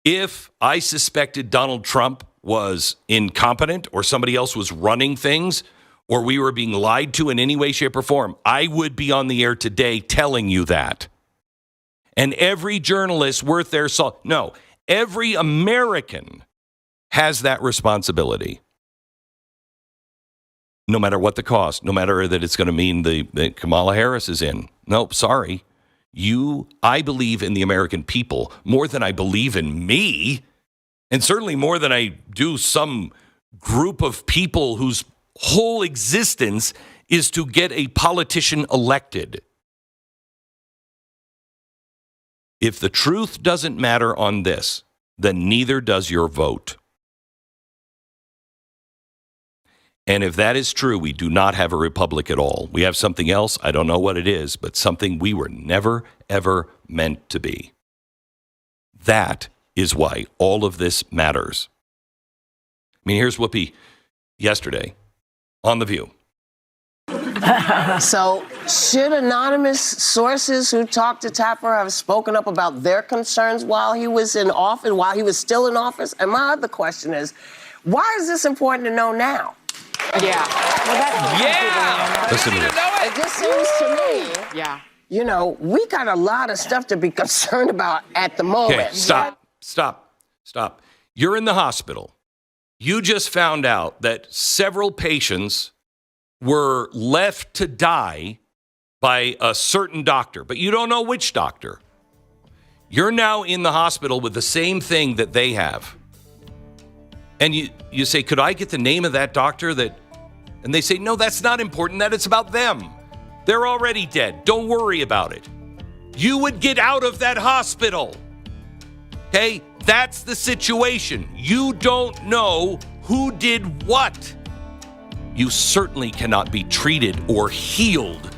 If I suspected Donald Trump was incompetent or somebody else was running things or we were being lied to in any way, shape, or form, I would be on the air today telling you that. And every journalist worth their salt, no, every American has that responsibility. No matter what the cost, no matter that it's going to mean that Kamala Harris is in. Nope, sorry. I believe in the American people more than I believe in me, and certainly more than I do some group of people whose whole existence is to get a politician elected. If the truth doesn't matter on this, then neither does your vote. And if that is true, we do not have a republic at all. We have something else. I don't know what it is, but something we were never, ever meant to be. That is why all of this matters. I mean, here's Whoopi yesterday on The View. So should anonymous sources who talked to Tapper have spoken up about their concerns while he was in office, while he was still in office? And my other question is, why is this important to know now? Yeah. Well, Listen to this. It just seems to me, you know, we got a lot of stuff to be concerned about at the moment. Okay, stop. You're in the hospital. You just found out that several patients were left to die by a certain doctor, but you don't know which doctor. You're now in the hospital with the same thing that they have. And you say, could I get the name of that doctor that, and they say, no, that's not important, that it's about them. They're already dead. Don't worry about it. You would get out of that hospital. Okay? That's the situation. You don't know who did what. You certainly cannot be treated or healed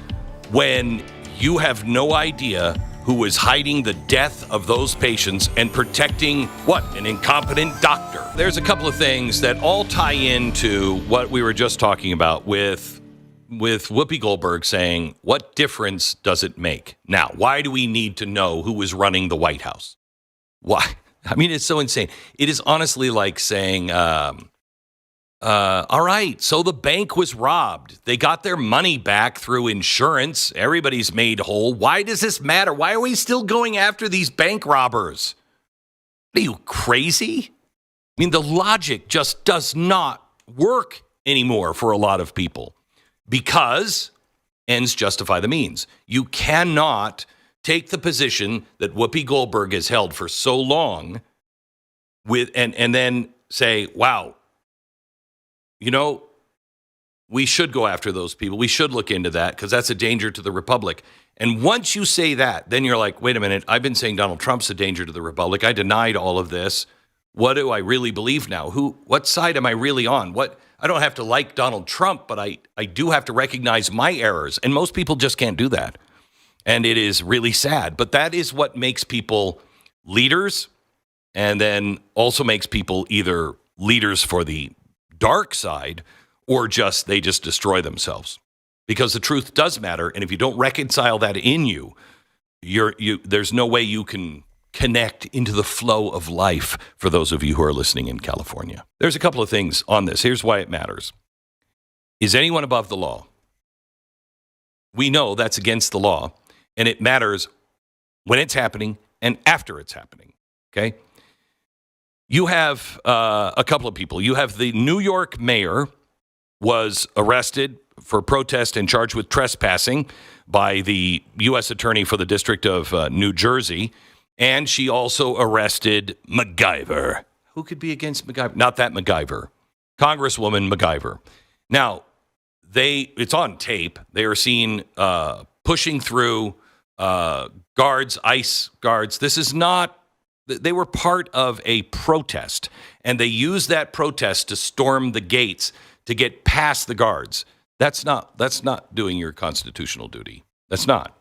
when you have no idea who is hiding the death of those patients and protecting, what, an incompetent doctor. There's a couple of things that all tie into what we were just talking about with Whoopi Goldberg saying, what difference does it make? Now, why do we need to know who is running the White House? Why? I mean, it's so insane. It is honestly like saying, all right, so the bank was robbed. They got their money back through insurance. Everybody's made whole. Why does this matter? Why are we still going after these bank robbers? Are you crazy? I mean, the logic just does not work anymore for a lot of people because ends justify the means. You cannot take the position that Whoopi Goldberg has held for so long and then say, wow, you know, we should go after those people. We should look into that because that's a danger to the Republic. And once you say that, then you're like, wait a minute, I've been saying Donald Trump's a danger to the Republic. I denied all of this. What do I really believe now? What side am I really on? I don't have to like Donald Trump, but I do have to recognize my errors. And most people just can't do that. And it is really sad. But that is what makes people leaders and then also makes people either leaders for the dark side or they just destroy themselves because the truth does matter. And if you don't reconcile that in you, there's no way you can connect into the flow of life for those of you who are listening in California. There's a couple of things on this. Here's why it matters. Is anyone above the law? We know that's against the law, and it matters when it's happening and after it's happening. Okay? You have a couple of people. You have the New York mayor was arrested for protest and charged with trespassing by the U.S. attorney for the District of New Jersey. And she also arrested MacGyver. Who could be against MacGyver? Not that MacGyver. Congresswoman MacGyver. Now, it's on tape. They are seen pushing through guards, ICE guards. This is not. They were part of a protest, and they used that protest to storm the gates to get past the guards. That's not doing your constitutional duty. That's not.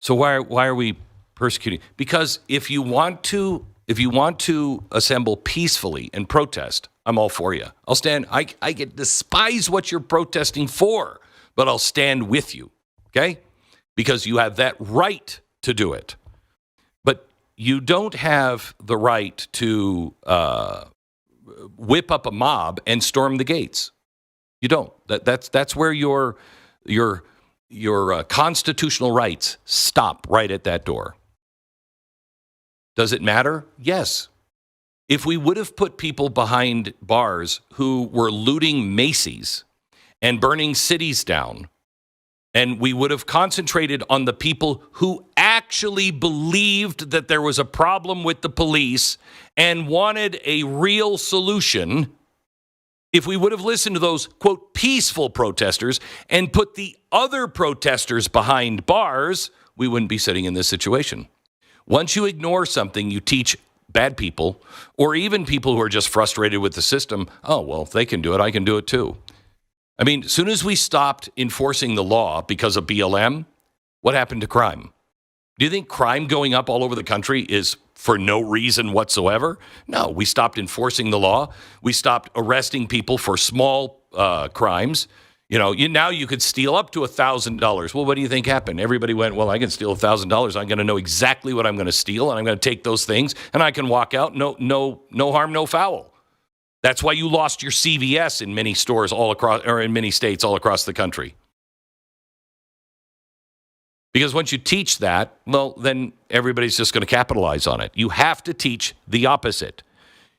So why are we persecuting? Because if you want to assemble peacefully and protest, I'm all for you. I'll stand. I despise what you're protesting for, but I'll stand with you. Okay? Because you have that right to do it. But you don't have the right to whip up a mob and storm the gates. You don't. That's where your constitutional rights stop right at that door. Does it matter? Yes. If we would have put people behind bars who were looting Macy's and burning cities down, and we would have concentrated on the people who actually believed that there was a problem with the police and wanted a real solution, if we would have listened to those, quote, peaceful protesters and put the other protesters behind bars, we wouldn't be sitting in this situation. Once you ignore something, you teach bad people, or even people who are just frustrated with the system, oh, well, if they can do it, I can do it too. I mean, as soon as we stopped enforcing the law because of BLM, what happened to crime? Do you think crime going up all over the country is for no reason whatsoever? No, we stopped enforcing the law. We stopped arresting people for small crimes. You know, now you could steal up to $1,000. Well, what do you think happened? Everybody went, well, I can steal $1,000. I'm going to know exactly what I'm going to steal, and I'm going to take those things, and I can walk out. No harm, no foul. That's why you lost your CVS in many stores all across, or in many states all across the country. Because once you teach that, well, then everybody's just going to capitalize on it. You have to teach the opposite.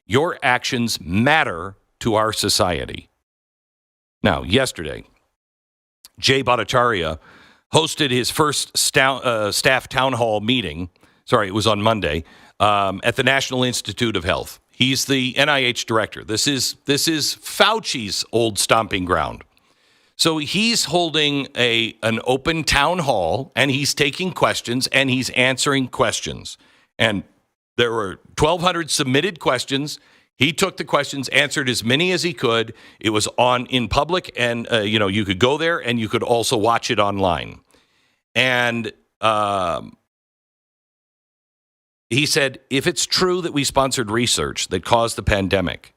Your actions matter to our society. Now, yesterday, Jay Bhattacharya hosted his first staff town hall meeting. Sorry, it was on Monday at the National Institute of Health. He's the NIH director. This is Fauci's old stomping ground. So he's holding an open town hall, and he's taking questions, and he's answering questions. And there were 1,200 submitted questions. He took the questions, answered as many as he could. It was in public, and you could go there, and you could also watch it online. And he said, if it's true that we sponsored research that caused the pandemic,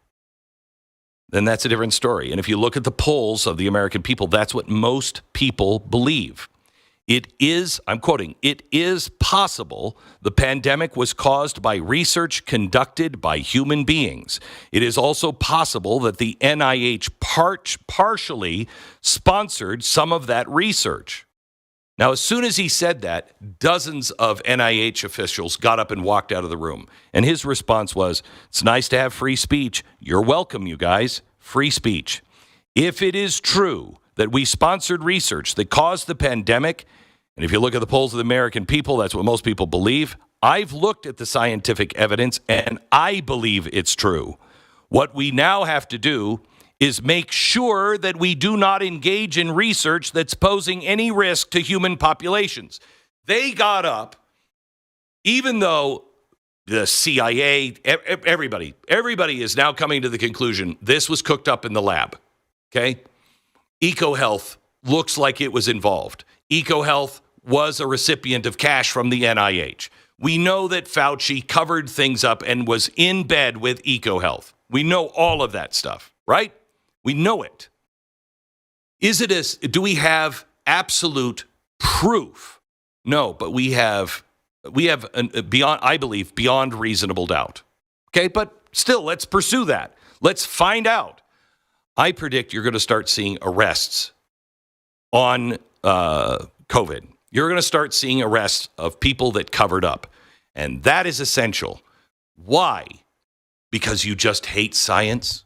then that's a different story. And if you look at the polls of the American people, that's what most people believe. It is, I'm quoting, it is possible the pandemic was caused by research conducted by human beings. It is also possible that the NIH partially sponsored some of that research. Now, as soon as he said that, dozens of NIH officials got up and walked out of the room. And his response was, it's nice to have free speech. You're welcome, you guys. Free speech. If it is true that we sponsored research that caused the pandemic, and if you look at the polls of the American people, that's what most people believe. I've looked at the scientific evidence, and I believe it's true. What we now have to do is make sure that we do not engage in research that's posing any risk to human populations. They got up, even though the CIA, everybody is now coming to the conclusion this was cooked up in the lab, okay? EcoHealth looks like it was involved. EcoHealth was a recipient of cash from the NIH. We know that Fauci covered things up and was in bed with EcoHealth. We know all of that stuff, right? We know it. Do we have absolute proof? No, but we have beyond reasonable doubt. Okay, but still, let's pursue that. Let's find out. I predict you're going to start seeing arrests on COVID. You're going to start seeing arrests of people that covered up. And that is essential. Why? Because you just hate science?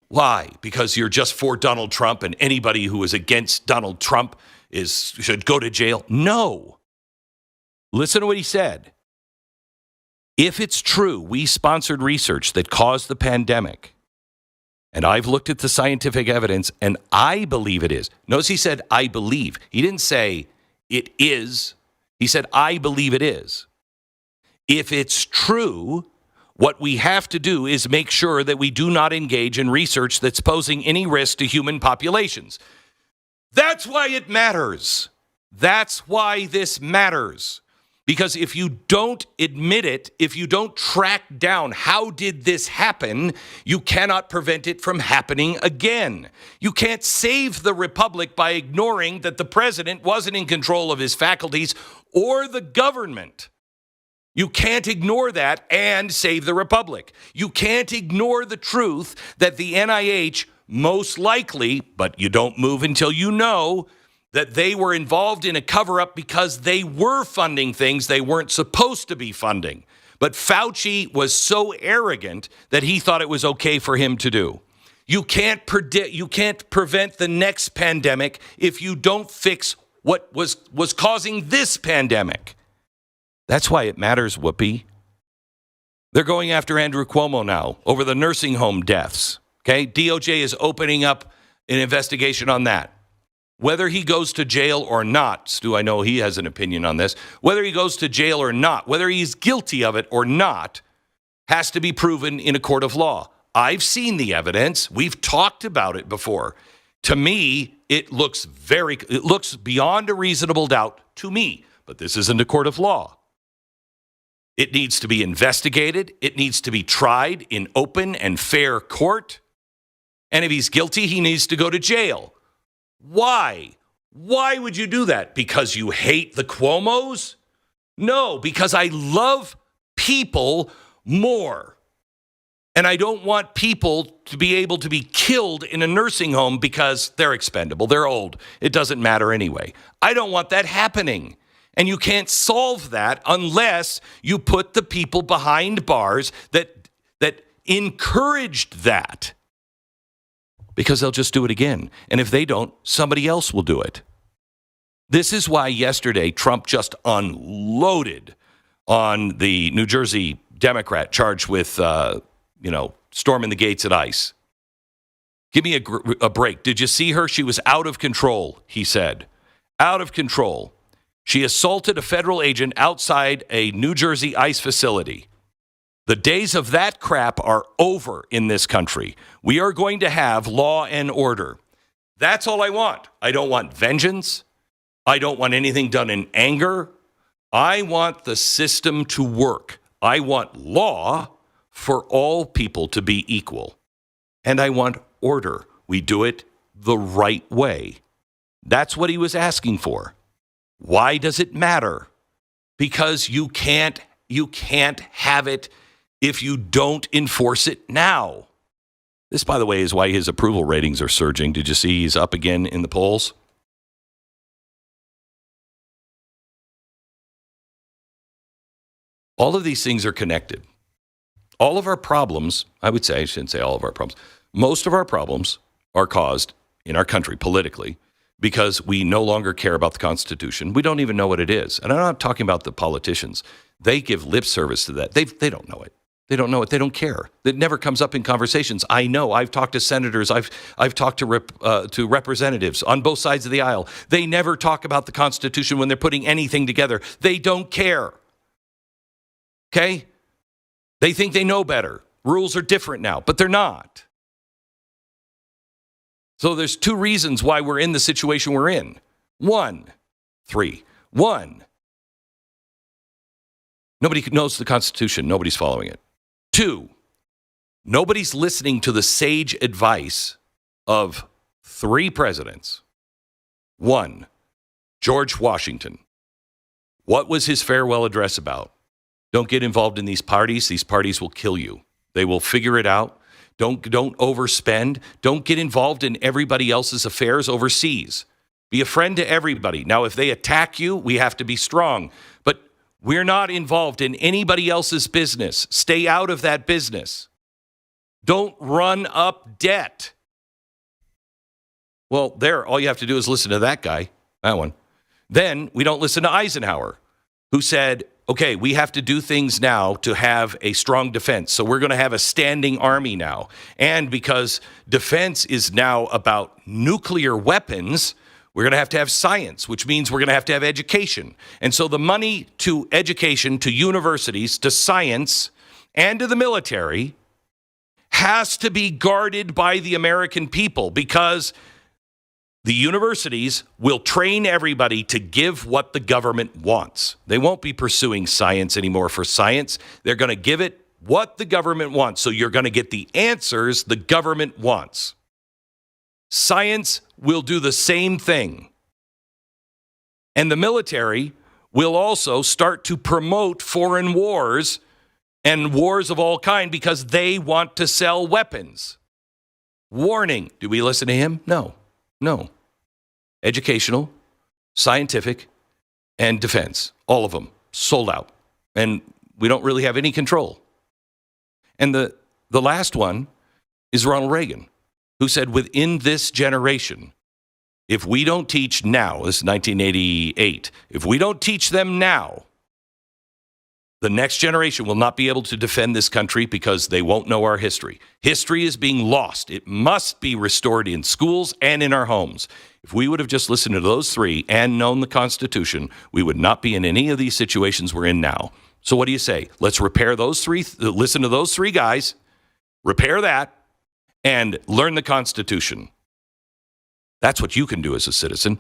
Why? Because you're just for Donald Trump and anybody who is against Donald Trump should go to jail? No. Listen to what he said. If it's true, we sponsored research that caused the pandemic, and I've looked at the scientific evidence, and I believe it is. Notice he said, I believe. He didn't say it is. He said, I believe it is. If it's true, what we have to do is make sure that we do not engage in research that's posing any risk to human populations. That's why it matters. That's why this matters. Because if you don't admit it, if you don't track down how did this happen, you cannot prevent it from happening again. You can't save the republic by ignoring that the president wasn't in control of his faculties or the government. You can't ignore that and save the republic. You can't ignore the truth that the NIH most likely, but you don't move until you know, that they were involved in a cover-up because they were funding things they weren't supposed to be funding. But Fauci was so arrogant that he thought it was okay for him to do. You can't prevent the next pandemic if you don't fix what was causing this pandemic. That's why it matters, Whoopi. They're going after Andrew Cuomo now over the nursing home deaths. Okay, DOJ is opening up an investigation on that. Whether he goes to jail or not, Stu, I know he has an opinion on this. Whether he goes to jail or not, whether he's guilty of it or not, has to be proven in a court of law. I've seen the evidence. We've talked about it before. To me, it looks beyond a reasonable doubt to me, but this isn't a court of law. It needs to be investigated. It needs to be tried in open and fair court. And if he's guilty, he needs to go to jail. Why? Why would you do that? Because you hate the Cuomos? No, because I love people more. And I don't want people to be able to be killed in a nursing home because they're expendable. They're old. It doesn't matter anyway. I don't want that happening. And you can't solve that unless you put the people behind bars that encouraged that. Because they'll just do it again. And if they don't, somebody else will do it. This is why yesterday Trump just unloaded on the New Jersey Democrat charged with, storming the gates at ICE. Give me a break. Did you see her? She was out of control, he said. Out of control. She assaulted a federal agent outside a New Jersey ICE facility. The days of that crap are over in this country. We are going to have law and order. That's all I want. I don't want vengeance. I don't want anything done in anger. I want the system to work. I want law for all people to be equal. And I want order. We do it the right way. That's what he was asking for. Why does it matter? Because you can't have it if you don't enforce it now. This, by the way, is why his approval ratings are surging. Did you see he's up again in the polls? All of these things are connected. All of our problems, I shouldn't say all of our problems, most of our problems are caused in our country politically because we no longer care about the Constitution. We don't even know what it is. And I'm not talking about the politicians. They give lip service to that. They don't know it. They don't know it. They don't care. It never comes up in conversations. I know. I've talked to senators. I've talked to representatives on both sides of the aisle. They never talk about the Constitution when they're putting anything together. They don't care. Okay? They think they know better. Rules are different now, but they're not. So there's two reasons why we're in the situation we're in. One, nobody knows the Constitution. Nobody's following it. Two, nobody's listening to the sage advice of three presidents. One, George Washington. What was his farewell address about? Don't get involved in these parties. These parties will kill you. They will figure it out. Don't overspend. Don't get involved in everybody else's affairs overseas. Be a friend to everybody. Now, if they attack you, we have to be strong. But we're not involved in anybody else's business. Stay out of that business. Don't run up debt. Well, all you have to do is listen to that guy, that one. Then we don't listen to Eisenhower, who said, okay, we have to do things now to have a strong defense. So we're going to have a standing army now. And because defense is now about nuclear weapons, we're going to have science, which means we're going to have education. And so the money to education, to universities, to science, and to the military has to be guarded by the American people because the universities will train everybody to give what the government wants. They won't be pursuing science anymore for science. They're going to give it what the government wants. So you're going to get the answers the government wants. Science will do the same thing. And the military will also start to promote foreign wars and wars of all kind because they want to sell weapons. Warning. Do we listen to him? No. Educational, scientific, and defense. All of them sold out. And we don't really have any control. And the last one is Ronald Reagan, who said within this generation, if we don't teach now, this is 1988, if we don't teach them now, the next generation will not be able to defend this country because they won't know our history. History is being lost. It must be restored in schools and in our homes. If we would have just listened to those three and known the Constitution, we would not be in any of these situations we're in now. So what do you say? Let's repair those three, listen to those three guys, repair that, and learn the Constitution. That's what you can do as a citizen.